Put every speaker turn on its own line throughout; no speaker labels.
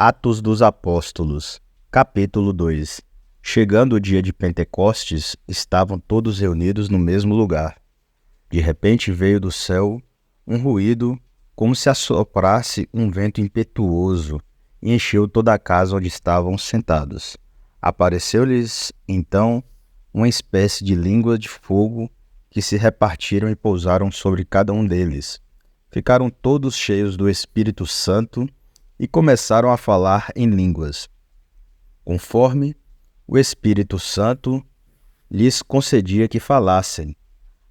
Atos dos Apóstolos, capítulo 2. Chegando o dia de Pentecostes, estavam todos reunidos no mesmo lugar. De repente veio do céu um ruído, como se assoprasse um vento impetuoso, e encheu toda a casa onde estavam sentados. Apareceu-lhes, então, uma espécie de língua de fogo que se repartiram e pousaram sobre cada um deles. Ficaram todos cheios do Espírito Santo e começaram a falar em línguas, conforme o Espírito Santo lhes concedia que falassem.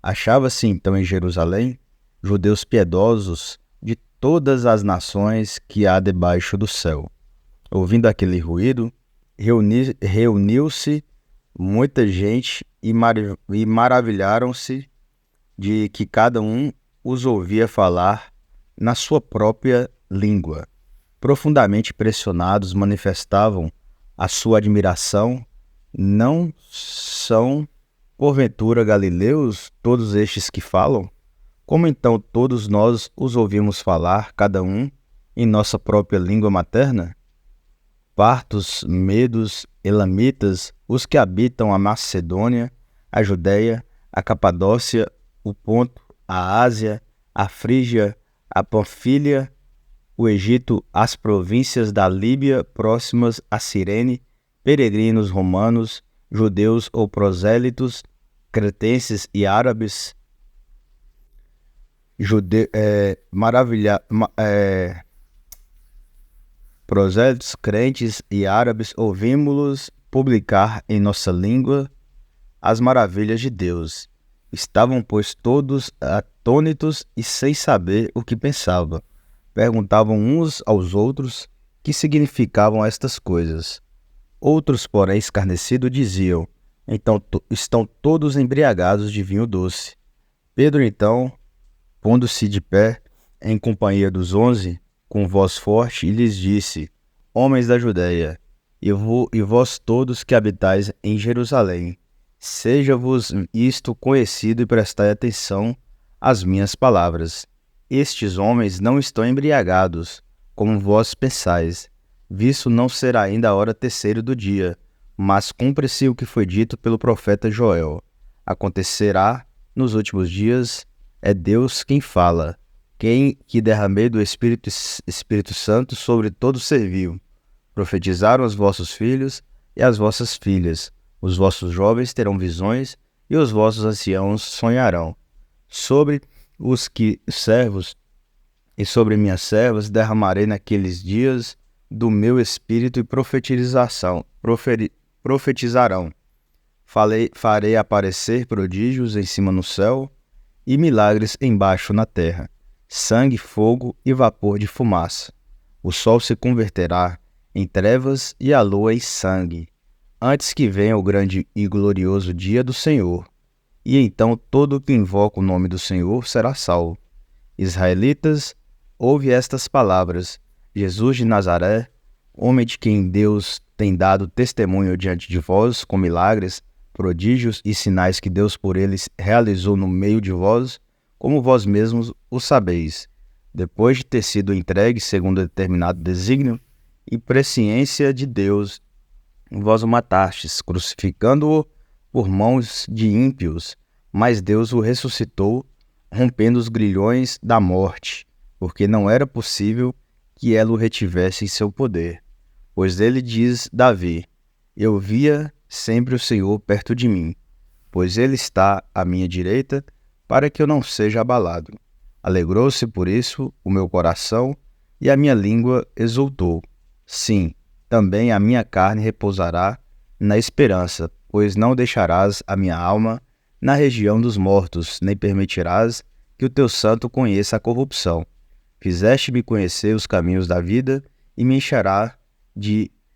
Achava-se então em Jerusalém judeus piedosos de todas as nações que há debaixo do céu. Ouvindo aquele ruído, reuniu-se muita gente e maravilharam-se de que cada um os ouvia falar na sua própria língua. Profundamente impressionados, manifestavam a sua admiração. Não são, porventura, galileus todos estes que falam? Como então todos nós os ouvimos falar, cada um, em nossa própria língua materna? Partos, medos, elamitas, os que habitam a Macedônia, a Judéia, a Capadócia, o Ponto, a Ásia, a Frígia, a Panfília, o Egito, as províncias da Líbia próximas a Cirene, peregrinos romanos, judeus ou prosélitos, cretenses e árabes, prosélitos, crentes e árabes, ouvimos-los publicar em nossa língua as maravilhas de Deus. Estavam, pois, todos atônitos e sem saber o que pensavam. Perguntavam uns aos outros que significavam estas coisas. Outros, porém, escarnecidos, diziam: então estão todos embriagados de vinho doce. Pedro, então, pondo-se de pé, em companhia dos 11, com voz forte, lhes disse: homens da Judéia, e vós todos que habitais em Jerusalém, seja-vos isto conhecido e prestai atenção às minhas palavras. Estes homens não estão embriagados, como vós pensais, visto não será ainda a hora terceira do dia, mas cumpre-se o que foi dito pelo profeta Joel. Acontecerá nos últimos dias, é Deus quem fala, quem que derramei do Espírito Santo sobre todo ser vivo. Profetizaram os vossos filhos e as vossas filhas, os vossos jovens terão visões e os vossos anciãos sonharão. Sobre os que servos e sobre minhas servas derramarei naqueles dias do meu espírito e profetizarão. Farei aparecer prodígios em cima no céu e milagres embaixo na terra, sangue, fogo e vapor de fumaça. O sol se converterá em trevas e a lua em sangue, antes que venha o grande e glorioso dia do Senhor. E então todo o que invoca o nome do Senhor será salvo. Israelitas, ouve estas palavras: Jesus de Nazaré, homem de quem Deus tem dado testemunho diante de vós, com milagres, prodígios e sinais que Deus por eles realizou no meio de vós, como vós mesmos o sabeis. Depois de ter sido entregue segundo determinado desígnio e presciência de Deus, vós o matastes, crucificando-o por mãos de ímpios, mas Deus o ressuscitou, rompendo os grilhões da morte, porque não era possível que ela o retivesse em seu poder. Pois ele diz Davi: eu via sempre o Senhor perto de mim, pois ele está à minha direita, para que eu não seja abalado. Alegrou-se por isso o meu coração, e a minha língua exultou. Sim, também a minha carne repousará na esperança, pois não deixarás a minha alma na região dos mortos, nem permitirás que o teu santo conheça a corrupção. Fizeste-me conhecer os caminhos da vida e me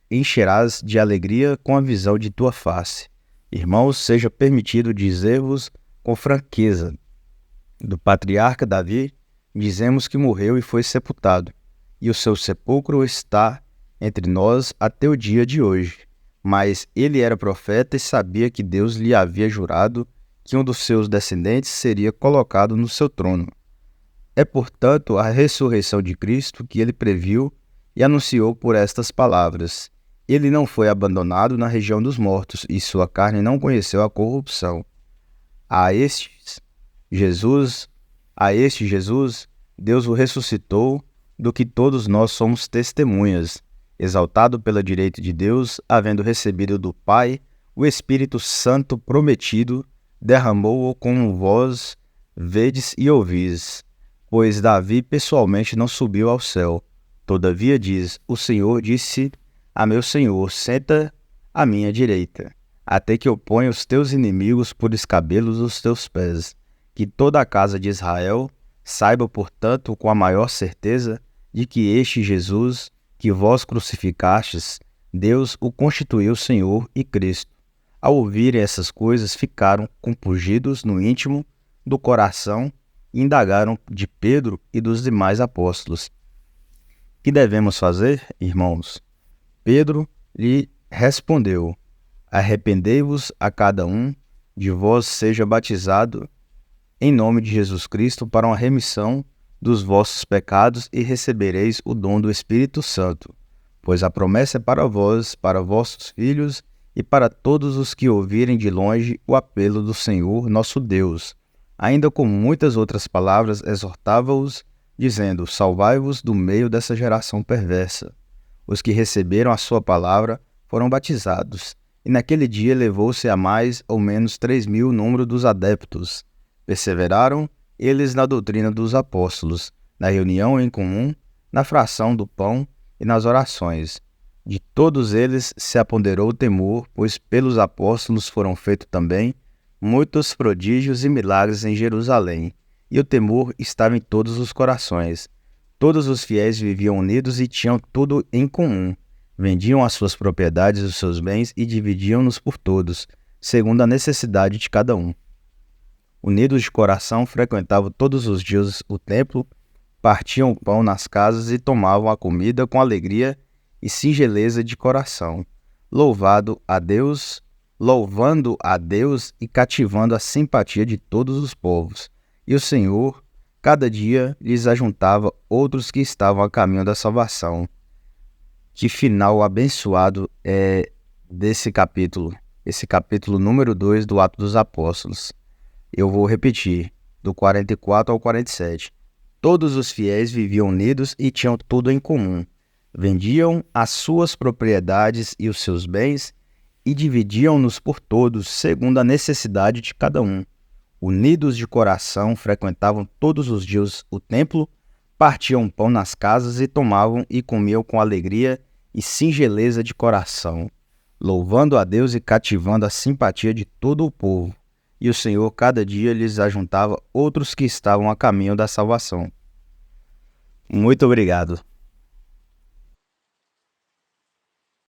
encherás de alegria com a visão de tua face. Irmãos, seja permitido dizer-vos com franqueza: do patriarca Davi, dizemos que morreu e foi sepultado, e o seu sepulcro está entre nós até o dia de hoje. Mas ele era profeta e sabia que Deus lhe havia jurado que um dos seus descendentes seria colocado no seu trono. É, portanto, a ressurreição de Cristo que ele previu e anunciou por estas palavras: Ele não foi abandonado na região dos mortos, e sua carne não conheceu a corrupção. A este Jesus, Deus o ressuscitou, do que todos nós somos testemunhas, exaltado pela direita de Deus, havendo recebido do Pai o Espírito Santo prometido, derramou-o como vós vedes e ouvis. Pois Davi pessoalmente não subiu ao céu. Todavia diz: O Senhor disse a meu Senhor: Senta à minha direita, até que eu ponha os teus inimigos por escabelos dos teus pés. Que toda a casa de Israel saiba, portanto, com a maior certeza, de que este Jesus, que vós crucificastes, Deus o constituiu Senhor e Cristo. Ao ouvirem essas coisas, ficaram compungidos no íntimo do coração e indagaram de Pedro e dos demais apóstolos: Que devemos fazer, irmãos? Pedro lhe respondeu: Arrependei-vos a cada um de vós seja batizado em nome de Jesus Cristo para uma remissão dos vossos pecados e recebereis o dom do Espírito Santo, pois a promessa é para vós, para vossos filhos e para todos os que ouvirem de longe o apelo do Senhor nosso Deus. Ainda com muitas outras palavras exortava-os, dizendo: Salvai-vos do meio dessa geração perversa. Os que receberam a sua palavra foram batizados, e naquele dia elevou-se a mais ou menos 3.000 o número dos adeptos. Perseveraram eles na doutrina dos apóstolos, na reunião em comum, na fração do pão e nas orações. De todos eles se apoderou o temor, pois pelos apóstolos foram feitos também muitos prodígios e milagres em Jerusalém, e o temor estava em todos os corações. Todos os fiéis viviam unidos e tinham tudo em comum. Vendiam as suas propriedades e os seus bens e dividiam-nos por todos, segundo a necessidade de cada um. Unidos de coração, frequentavam todos os dias o templo, partiam o pão nas casas e tomavam a comida com alegria e singeleza de coração, louvando a Deus e cativando a simpatia de todos os povos. E o Senhor, cada dia, lhes ajuntava outros que estavam a caminho da salvação. Que final abençoado é desse capítulo, esse capítulo número 2 do Atos dos Apóstolos. Eu vou repetir, do 44 ao 47. Todos os fiéis viviam unidos e tinham tudo em comum. Vendiam as suas propriedades e os seus bens e dividiam-nos por todos, segundo a necessidade de cada um. Unidos de coração, frequentavam todos os dias o templo, partiam pão nas casas e tomavam e comiam com alegria e singeleza de coração, louvando a Deus e cativando a simpatia de todo o povo. E o Senhor cada dia lhes ajuntava outros que estavam a caminho da salvação. Muito obrigado.